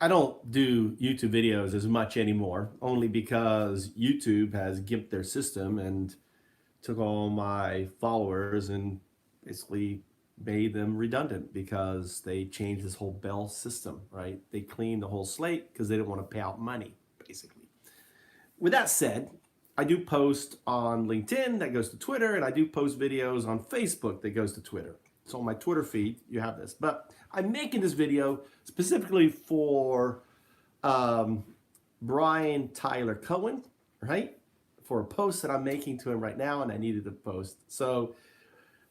I don't do YouTube videos as much anymore, only because YouTube has gimped their system and took all my followers and basically made them redundant because they changed this whole bell system, right? They cleaned the whole slate because they didn't want to pay out money, basically. With that said, I do post on LinkedIn that goes to Twitter, and I do post videos on Facebook that goes to Twitter. So on my Twitter feed, you have this. But I'm making this video specifically for um, Brian Tyler Cohen, right? For a post that I'm making to him right now, and I needed to post. So,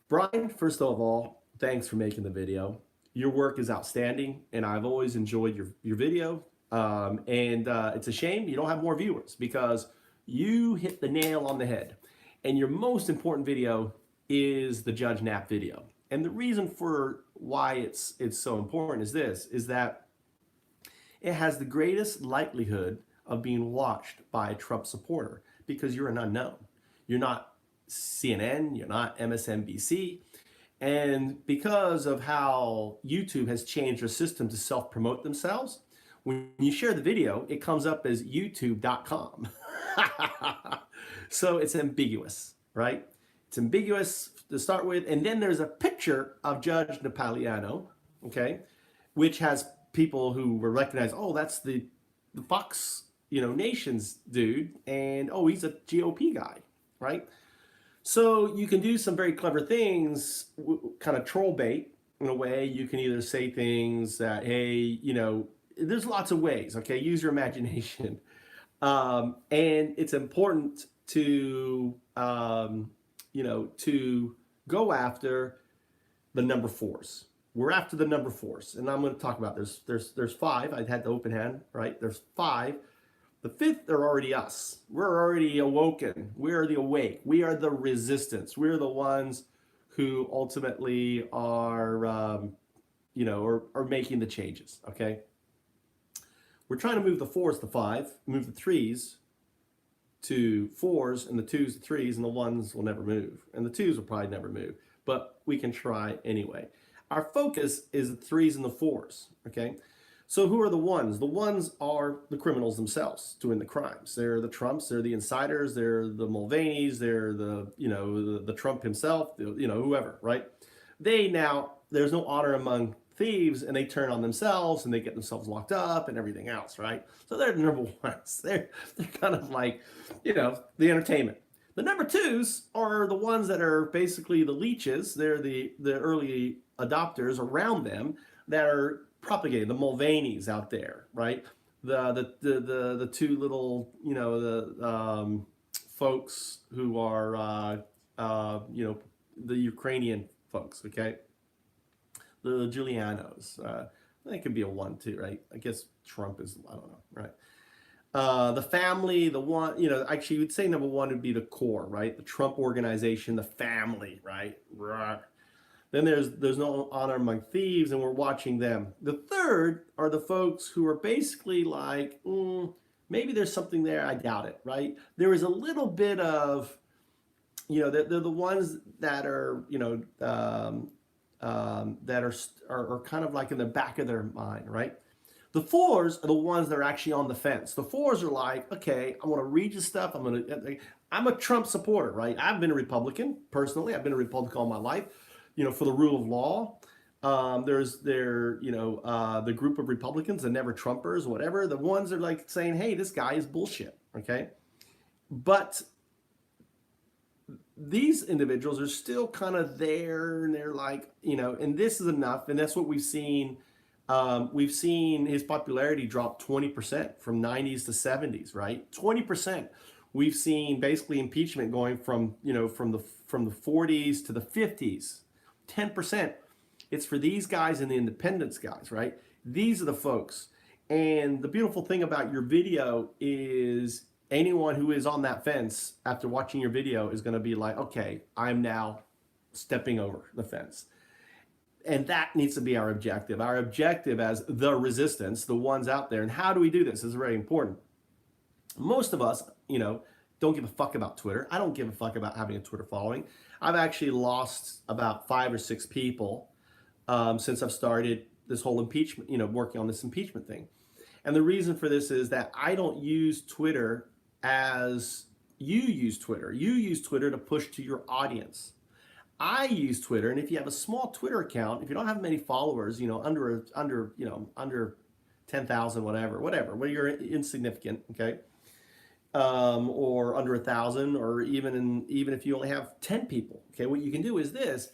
Brian, first of all, thanks for making the video. Your work is outstanding, and I've always enjoyed your video. It's a shame you don't have more viewers because you hit the nail on the head. And your most important video is the Judge Knapp video. And the reason for why it's so important is this, is that it has the greatest likelihood of being watched by a Trump supporter because you're an unknown. You're not CNN, you're not MSNBC. And because of how YouTube has changed their system to self-promote themselves, when you share the video, it comes up as youtube.com. So it's ambiguous, right? It's ambiguous to start with. And then there's a picture of Judge Napolitano, okay, which has people who were recognized, oh, that's the Fox, Nations dude, and oh, he's a GOP guy, right? So you can do some very clever things, kind of troll bait in a way. You can either say things that, hey, there's lots of ways, okay? Use your imagination. And it's important to, to go after the number fours. We're after the number fours, and I'm going to talk about there's five. I had the open hand, right? There's five. The fifth are already us. We're already awoken. We're the awake. We are the resistance. We're the ones who ultimately are, are making the changes. Okay. We're trying to move the fours to five, move the threes to fours, and the twos to threes, and the ones will never move, and the twos will probably never move. But we can try anyway. Our focus is the threes and the fours. Okay. So who are the ones? The ones are the criminals themselves doing the crimes. They're the Trumps, they're the insiders, they're the Mulvaneys, they're the Trump himself, whoever, right? There's no honor among thieves, and they turn on themselves and they get themselves locked up and everything else, right? So they're the number ones. They're kind of like, the entertainment. The number twos are the ones that are basically the leeches. They're the early adopters around them that are propagating, the Mulvaneys out there, right? The two little, folks who are, the Ukrainian folks, okay? The Giulianos. That could be a one too, right? I guess Trump is, I don't know, right? The family, the one, actually, you'd say number one would be the core, right? The Trump organization, the family, right? Then there's no honor among thieves, and we're watching them. The third are the folks who are basically like, maybe there's something there. I doubt it, right? There is a little bit of, they're the ones that are, that are kind of like in the back of their mind, right? The fours are the ones that are actually on the fence. The fours are like, okay, I want to read your stuff. I'm a Trump supporter, right? I've been a Republican personally. I've been a Republican all my life. For the rule of law. There's the group of Republicans, the never Trumpers, whatever. The ones that are like saying, hey, this guy is bullshit, okay? But these individuals are still kind of there, and they're like, and this is enough, and that's what we've seen. We've seen his popularity drop 20% from 90s to 70s, right? 20%. We've seen basically impeachment going from the 40s to the 50s. 10%. It's for these guys and the independence guys, right? These are the folks. And the beautiful thing about your video is anyone who is on that fence after watching your video is going to be like, okay, I'm now stepping over the fence. And that needs to be our objective. Our objective as the resistance, the ones out there. And how do we do this? This is very important. Most of us, don't give a fuck about Twitter. I don't give a fuck about having a Twitter following. I've actually lost about 5 or 6 people since I've started this whole impeachment, working on this impeachment thing. And the reason for this is that I don't use Twitter as you use Twitter. You use Twitter to push to your audience. I use Twitter, and if you have a small Twitter account, if you don't have many followers, under 10,000, whatever, where you're insignificant, okay, or under 1,000, or even if you only have 10 people, okay, what you can do is this: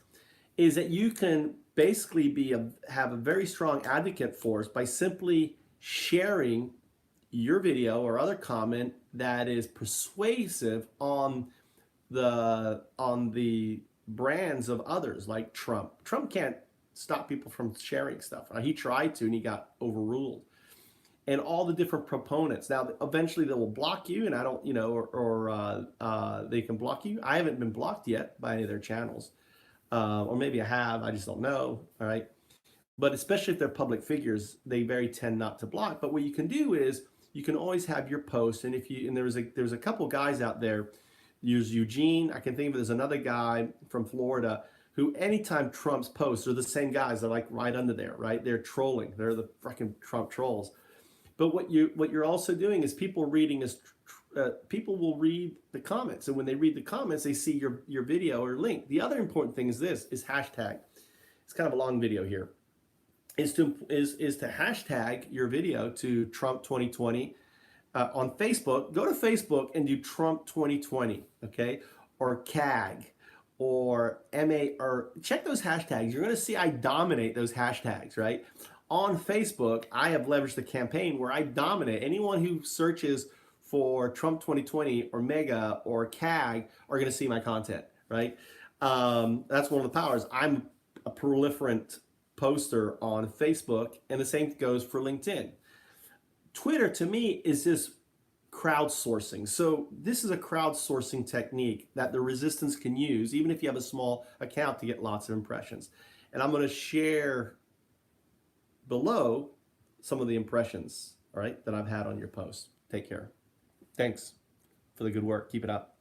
is that you can basically have a very strong advocate force by simply sharing your video or other comment that is persuasive on the brands of others, like Trump. Trump can't stop people from sharing stuff. He tried to, and he got overruled. And all the different proponents. Now, eventually they will block you, and I don't, or they can block you. I haven't been blocked yet by any of their channels, or maybe I have. I just don't know. All right. But especially if they're public figures, they very tend not to block. But what you can do is you can always have your post. And there's a couple guys out there. There's Eugene. I can think of there's another guy from Florida who anytime Trump's posts are the same guys that are like right under there, right? They're trolling. They're the freaking Trump trolls. But what you're also doing is people will read the comments, and when they read the comments, they see your video or link. The other important thing is hashtag. It's kind of a long video here. Is to hashtag your video to Trump 2020 on Facebook. Go to Facebook and do Trump 2020, okay, or CAG or MA, or check those hashtags. You're going to see I dominate those hashtags, right? On Facebook, I have leveraged the campaign where I dominate. Anyone who searches for Trump 2020 or MEGA or CAG are going to see my content, right? That's one of the powers. I'm a proliferant poster on Facebook, and the same goes for LinkedIn. Twitter, to me, is just crowdsourcing. So this is a crowdsourcing technique that the resistance can use, even if you have a small account, to get lots of impressions. And I'm going to share below some of the impressions, all right, that I've had on your post. Take care. Thanks for the good work. Keep it up.